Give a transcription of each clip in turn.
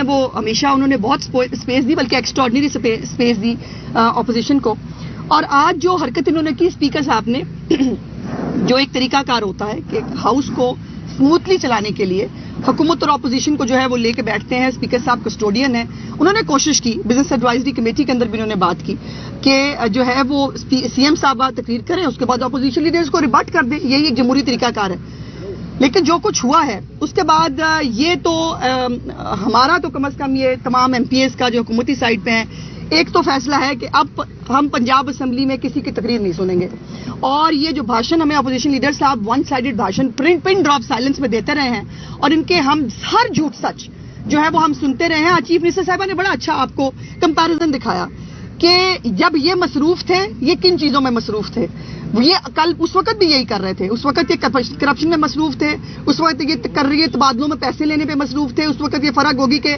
وہ ہمیشہ انہوں نے بہت اسپیس دی, بلکہ ایکسٹراڈنری اسپیس دی اپوزیشن کو. اور آج جو حرکت انہوں نے کی اسپیکر صاحب نے, جو ایک طریقہ کار ہوتا ہے کہ ہاؤس کو اسموتھلی چلانے کے لیے حکومت اور اپوزیشن کو جو ہے وہ لے کے بیٹھتے ہیں. اسپیکر صاحب کسٹوڈین ہیں, انہوں نے کوشش کی, بزنس ایڈوائزری کمیٹی کے اندر بھی انہوں نے بات کی کہ جو ہے وہ سی ایم صاحب تقریر کریں, اس کے بعد اپوزیشن لیڈرز کو ریبٹ کر دیں, یہی ایک جمہوری طریقہ کار ہے. لیکن جو کچھ ہوا ہے اس کے بعد یہ تو ہمارا تو کم از کم یہ تمام ایم پی ایز کا جو حکومتی سائڈ پہ ہیں, ایک تو فیصلہ ہے کہ اب ہم پنجاب اسمبلی میں کسی کی تقریر نہیں سنیں گے. اور یہ جو بھاشن ہمیں اپوزیشن لیڈر صاحب one sided بھاشن pin drop silence میں دیتے رہے ہیں, اور ان کے ہم ہر جھوٹ سچ جو ہے وہ ہم سنتے رہے ہیں. چیف منسٹر صاحبہ نے بڑا اچھا آپ کو کمپیریزن دکھایا کہ جب یہ مصروف تھے, یہ کن چیزوں میں مصروف تھے. یہ کل اس وقت بھی یہی کر رہے تھے, اس وقت یہ کرپشن میں مصروف تھے, اس وقت یہ تقرری تبادلوں میں پیسے لینے پہ مصروف تھے, اس وقت یہ فرح گوگی کے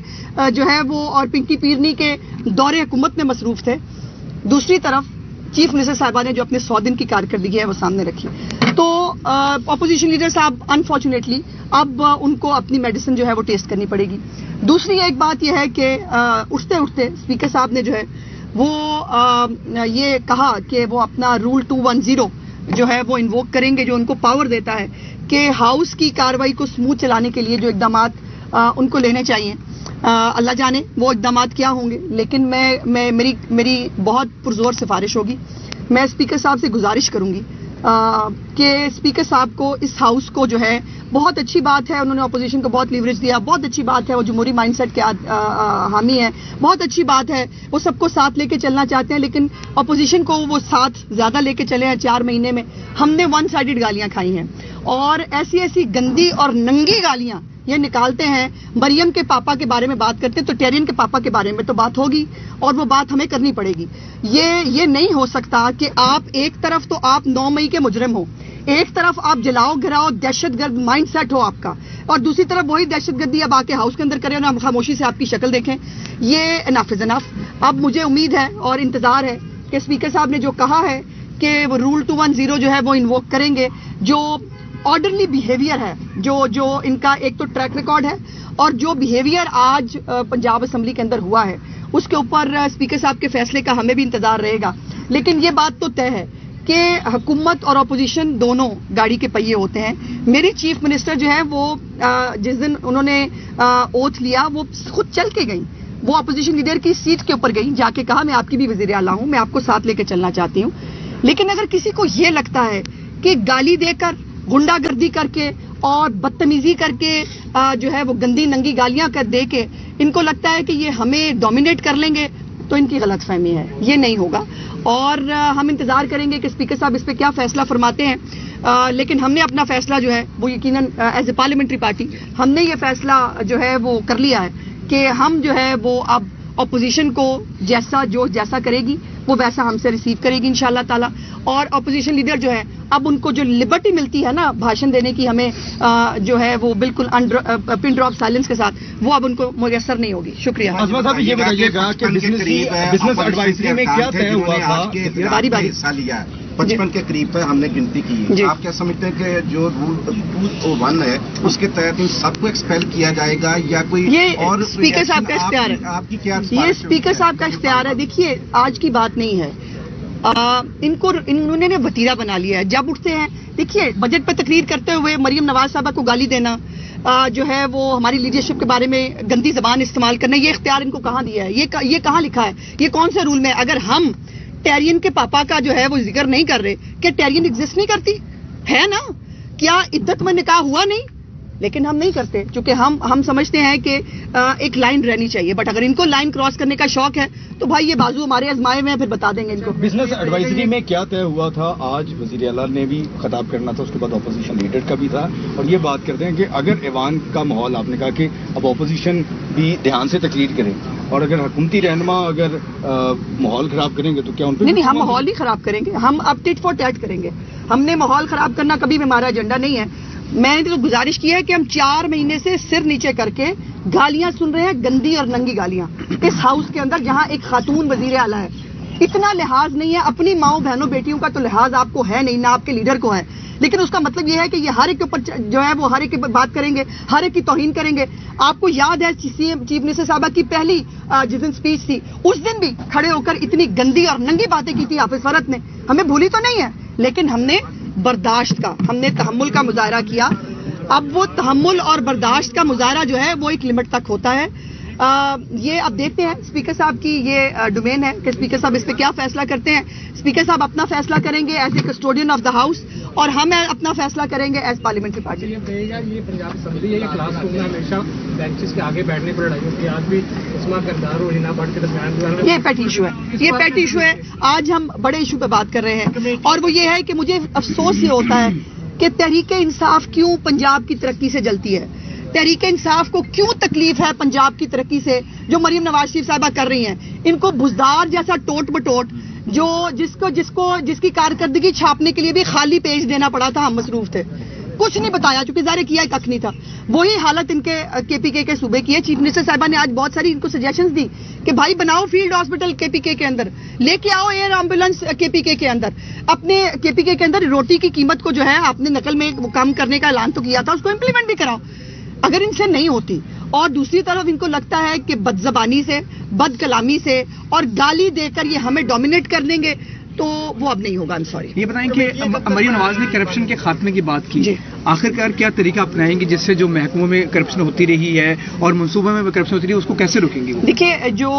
جو ہے وہ اور پنکی پیرنی کے دور حکومت میں مصروف تھے. دوسری طرف چیف منسٹر صاحبہ نے جو اپنے 100 دن کی کارکردگی ہے وہ سامنے رکھی. تو اپوزیشن لیڈر صاحب انفارچونیٹلی اب ان کو اپنی میڈیسن جو ہے وہ ٹیسٹ کرنی پڑے گی. دوسری ایک بات یہ ہے کہ اٹھتے اٹھتے اسپیکر صاحب نے جو ہے وہ یہ کہا کہ وہ اپنا رول 210 جو ہے وہ انووک کریں گے, جو ان کو پاور دیتا ہے کہ ہاؤس کی کارروائی کو سموتھ چلانے کے لیے جو اقدامات ان کو لینے چاہیے. اللہ جانے وہ اقدامات کیا ہوں گے, لیکن میری بہت پرزور سفارش ہوگی. میں اسپیکر صاحب سے گزارش کروں گی کہ اسپیکر صاحب کو اس ہاؤس کو جو ہے, بہت اچھی بات ہے انہوں نے اپوزیشن کو بہت لیوریج دیا, بہت اچھی بات ہے وہ جمہوری مائنڈ سیٹ کے حامی ہیں, بہت اچھی بات ہے وہ سب کو ساتھ لے کے چلنا چاہتے ہیں, لیکن اپوزیشن کو وہ ساتھ زیادہ لے کے چلے ہیں. 4 مہینے میں ہم نے ون سائیڈڈ گالیاں کھائی ہیں, اور ایسی گندی اور ننگی گالیاں یہ نکالتے ہیں. مریم کے پاپا کے بارے میں بات کرتے ہیں تو ٹیرین کے پاپا کے بارے میں تو بات ہوگی, اور وہ بات ہمیں کرنی پڑے گی. یہ نہیں ہو سکتا کہ آپ ایک طرف تو آپ 9 مئی کے مجرم ہو, ایک طرف آپ جلاؤ گھراؤ دہشت گرد مائنڈ سیٹ ہو آپ کا, اور دوسری طرف وہی دہشت گردی اب آ کے ہاؤس کے اندر کریں اور ہم خاموشی سے آپ کی شکل دیکھیں. یہ انف از انف. اب مجھے امید ہے اور انتظار ہے کہ اسپیکر صاحب نے جو کہا ہے کہ وہ رول 210 جو ہے وہ انووک کریں گے, جو آرڈرلی بیہیویئر ہے, جو ان کا ایک تو ٹریک ریکارڈ ہے, اور جو بیہیویئر آج پنجاب اسمبلی کے اندر ہوا ہے اس کے اوپر اسپیکر صاحب کے فیصلے کا ہمیں بھی انتظار رہے گا. لیکن یہ بات تو طے ہے کہ حکومت اور اپوزیشن دونوں گاڑی کے پہیے ہوتے ہیں. میری چیف منسٹر جو ہے وہ جس دن انہوں نے اوتھ لیا وہ خود چل کے گئیں, وہ اپوزیشن لیڈر کی سیٹ کے اوپر گئیں, جا کے کہا میں آپ کی بھی وزیر اعلیٰ ہوں, میں آپ کو ساتھ لے کے چلنا چاہتی ہوں. لیکن اگر کسی کو یہ لگتا ہے کہ گالی دے کر, غنڈہ گردی کر کے اور بدتمیزی کر کے جو ہے وہ گندی ننگی گالیاں کر دے کے ان کو لگتا ہے کہ یہ ہمیں ڈومینیٹ کر لیں گے, تو ان کی غلط فہمی ہے, یہ نہیں ہوگا. اور ہم انتظار کریں گے کہ اسپیکر صاحب اس پہ کیا فیصلہ فرماتے ہیں. لیکن ہم نے اپنا فیصلہ جو ہے وہ یقیناً ایز اے پارلیمنٹری پارٹی ہم نے یہ فیصلہ جو ہے وہ کر لیا ہے کہ ہم جو ہے وہ اب اپوزیشن کو جیسا کرے گی وہ ویسا ہم سے ریسیو کرے گی انشاءاللہ تعالی. اور اپوزیشن لیڈر جو ہے اب ان کو جو لبرٹی ملتی ہے نا بھاشن دینے کی ہمیں جو ہے وہ بالکل پن ڈراپ سائلنس کے ساتھ, وہ اب ان کو میسر نہیں ہوگی. شکریہ. عظمت صاحب یہ بتائیے گا کہ بزنس ایڈوائزری میں کیا طے ہوا تھا؟ باری 55 کے قریب پہ ہم نے گنتی کی. آپ کیا سمجھتے ہیں کہ جو رول 201 ہے اس کے تحت ان سب کو ایکسپیل کیا جائے گا یا کوئی اور؟ اسپیکر صاحب کا اختیار ہے, آپ کی کیا؟ یہ اسپیکر صاحب کا اختیار ہے. دیکھیے آج کی بات نہیں ہے, انہوں نے وتیرہ بنا لیا ہے. جب اٹھتے ہیں, دیکھیے بجٹ پہ تقریر کرتے ہوئے مریم نواز صاحبہ کو گالی دینا, جو ہے وہ ہماری لیڈرشپ کے بارے میں گندی زبان استعمال کرنا, یہ اختیار ان کو کہاں دیا ہے؟ یہ کہاں لکھا ہے؟ یہ کون سے رول میں؟ اگر ہم ٹیرین کے پاپا کا جو ہے وہ ذکر نہیں کر رہے, کہ ٹیرین ایگزسٹ نہیں کرتی ہے نا, کیا عدت میں نکاح ہوا نہیں؟ لیکن ہم نہیں کرتے, چونکہ ہم سمجھتے ہیں کہ ایک لائن رہنی چاہیے. بٹ اگر ان کو لائن کراس کرنے کا شوق ہے تو بھائی یہ بازو ہمارے آزمائے میں پھر بتا دیں گے ان کو. بزنس ایڈوائزری میں کیا طے ہوا تھا؟ آج وزیر اعلیٰ نے بھی خطاب کرنا تھا, اس کے بعد اپوزیشن لیڈر کا بھی تھا, اور یہ بات کرتے ہیں کہ اگر ایوان کا ماحول, آپ نے کہا کہ اب اپوزیشن بھی دھیان سے تقریر کرے, اور اگر حکومتی رہنما اگر ماحول خراب کریں گے تو کیا ان پہ؟ نہیں, ہم ماحول نہیں خراب کریں گے, ہم اب ٹٹ فار ٹیٹ کریں گے. ہم نے ماحول خراب کرنا کبھی بھی ہمارا ایجنڈا نہیں ہے. میں نے تو گزارش کی ہے کہ ہم 4 مہینے سے سر نیچے کر کے گالیاں سن رہے ہیں, گندی اور ننگی گالیاں اس ہاؤس کے اندر, جہاں ایک خاتون وزیر اعلیٰ ہے. اتنا لحاظ نہیں ہے. اپنی ماؤں بہنوں بیٹیوں کا تو لحاظ آپ کو ہے نہیں, نہ آپ کے لیڈر کو ہے, لیکن اس کا مطلب یہ ہے کہ یہ ہر ایک کے اوپر جو ہے وہ ہر ایک کی بات کریں گے, ہر ایک کی توہین کریں گے. آپ کو یاد ہے چیف منسٹر صاحبہ کی پہلی جس دن اسپیچ تھی, اس دن بھی کھڑے ہو کر اتنی گندی اور ننگی باتیں کی تھی حافظ فرحت نے. ہمیں بھولی تو نہیں ہے, لیکن ہم نے برداشت کا, ہم نے تحمل کا مظاہرہ کیا. اب وہ تحمل اور برداشت کا مظاہرہ جو ہے وہ ایک لمٹ تک ہوتا ہے. یہ اب دیکھتے ہیں اسپیکر صاحب کی یہ ڈومین ہے کہ اسپیکر صاحب اس پہ کیا فیصلہ کرتے ہیں. اسپیکر صاحب اپنا فیصلہ کریں گے as a custodian of the house, اور ہم اپنا فیصلہ کریں گے ایز پارلیمنٹری پارٹی. یہ پنجاب اسمبلی ہے, یہ کلاس روم میں ہمیشہ بینچز کے آگے بیٹھنے پر لڑائی ہوتی ہے. آج بھی عثمان کردار اور ہنا بٹ کے درمیان یہ پیٹ ایشو ہے, یہ پیٹ ایشو ہے. آج ہم بڑے ایشو پہ بات کر رہے ہیں, اور وہ یہ ہے کہ مجھے افسوس یہ ہوتا ہے کہ تحریک انصاف کیوں پنجاب کی ترقی سے جلتی ہے. تحریک انصاف کو کیوں تکلیف ہے پنجاب کی ترقی سے جو مریم نواز شریف صاحبہ کر رہی ہیں. ان کو بزدار جیسا ٹوٹ بٹوٹ جو جس کی کارکردگی چھاپنے کے لیے بھی خالی پیج دینا پڑا تھا, ہم مصروف تھے, کچھ نہیں بتایا چونکہ ظاہر کیا کھ نہیں تھا. وہی حالت ان کے پی کے صوبے کی ہے. چیف منسٹر صاحبہ نے آج بہت ساری ان کو سجیشنز دی کہ بھائی بناؤ فیلڈ ہاسپٹل کے پی کے اندر, لے کے آؤ ایئر ایمبولینس کے پی کے اندر. اپنے کے پی کے اندر روٹی کی قیمت کو جو ہے آپ نے نقل میں کم کرنے کا اعلان تو کیا تھا, اس کو امپلیمنٹ بھی کراؤ اگر ان سے نہیں ہوتی. اور دوسری طرف ان کو لگتا ہے کہ بد زبانی سے, بد کلامی سے اور گالی دے کر یہ ہمیں ڈومینیٹ کر دیں گے, تو وہ اب نہیں ہوگا. سوری. یہ بتائیں کہ مریم نواز نے کرپشن کے خاتمے کی بات کی, آخرکار کیا طریقہ اپنائیں گے جس سے جو محکموں میں کرپشن ہوتی رہی ہے اور منصوبوں میں کرپشن ہوتی رہی ہے اس کو کیسے روکیں گے؟ دیکھیے, جو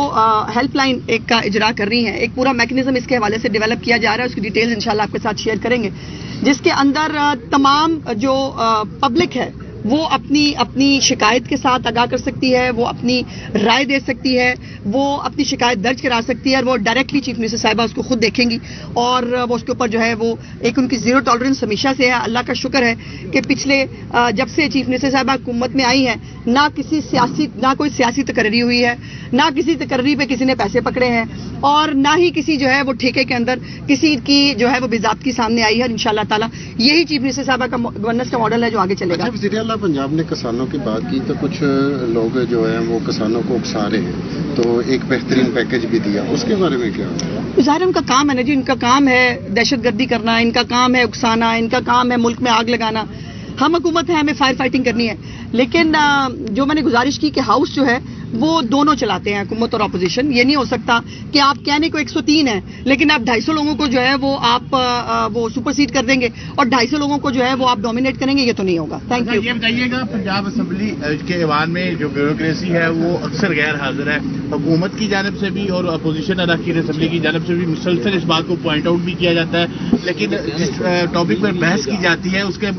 ہیلپ لائن ایک کا اجرا کر رہی ہیں, ایک پورا میکنزم اس کے حوالے سے ڈیولپ کیا جا رہا ہے. اس کی ڈیٹیلز انشاءاللہ آپ کے ساتھ شیئر کریں گے, جس کے اندر تمام جو پبلک ہے وہ اپنی شکایت کے ساتھ آگاہ کر سکتی ہے, وہ اپنی رائے دے سکتی ہے, وہ اپنی شکایت درج کرا سکتی ہے, اور وہ ڈائریکٹلی چیف منسٹر صاحبہ اس کو خود دیکھیں گی, اور وہ اس کے اوپر جو ہے وہ ایک ان کی زیرو ٹالرنس ہمیشہ سے ہے. اللہ کا شکر ہے کہ پچھلے جب سے چیف منسٹر صاحبہ حکومت میں آئی ہیں, نہ کوئی سیاسی تقرری ہوئی ہے, نہ کسی تقرری پہ کسی نے پیسے پکڑے ہیں, اور نہ ہی کسی جو ہے وہ ٹھیکے کے اندر کسی کی جو ہے وہ بے-ضابطگی سامنے آئی ہے. اور انشاءاللہ تعالیٰ یہی چیف منسٹر صاحبہ کا گورننس کا ماڈل ہے جو آگے چلے گا. پنجاب نے کسانوں کی بات کی تو کچھ لوگ جو ہیں وہ کسانوں کو اکسا رہے ہیں, تو ایک بہترین پیکج بھی دیا, اس کے بارے میں کیا؟ ظاہر ان کا کام ہے نا جی, ان کا کام ہے دہشت گردی کرنا, ان کا کام ہے اکسانا, ان کا کام ہے ملک میں آگ لگانا. ہم حکومت ہے, ہمیں فائر فائٹنگ کرنی ہے, لیکن جو میں نے گزارش کی کہ ہاؤس جو ہے وہ دونوں چلاتے ہیں, حکومت اور اپوزیشن. یہ نہیں ہو سکتا کہ آپ کہنے کو 103 ہیں لیکن آپ 250 لوگوں کو جو ہے وہ آپ وہ سپر سیڈ کر دیں گے اور 250 لوگوں کو جو ہے وہ آپ ڈومینیٹ کریں گے, یہ تو نہیں ہوگا. Thank you. یہ بتائیے گا, پنجاب اسمبلی کے ایوان میں جو بیوروکریسی ہے وہ اکثر غیر حاضر ہے, حکومت کی جانب سے بھی اور اپوزیشن اراکین اسمبلی کی جانب سے بھی مسلسل اس بات کو پوائنٹ آؤٹ بھی کیا جاتا ہے, لیکن جس ٹاپک پر بحث کی جاتی ہے اس کے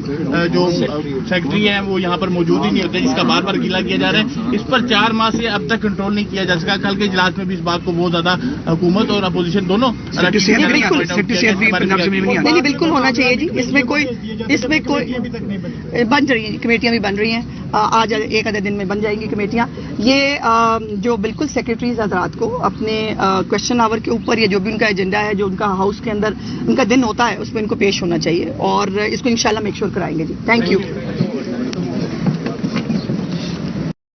جو سیکرٹری ہیں وہ یہاں پر موجود ہی نہیں ہوتے, جس کا بار بار گیلا کیا جا رہا ہے. اس پر 4 ماہ سے اب تک کنٹرول نہیں کیا جا سکا. کل کے اجلاس میں بھی اس بات کو بہت زیادہ حکومت اور اپوزیشن دونوں نہیں بالکل ہونا چاہیے جی. اس میں کوئی بن رہی ہیں کمیٹیاں بھی بن رہی ہیں, آج ایک آدھے دن میں بن جائیں گی کمیٹیاں. یہ جو بالکل سیکرٹریز حضرات کو اپنے کوشچن آور کے اوپر یا جو بھی ان کا ایجنڈا ہے, جو ان کا ہاؤس کے اندر ان کا دن ہوتا ہے, اس میں ان کو پیش ہونا چاہیے, اور اس کو انشاءاللہ میک شور کرائیں گے جی. Thank you.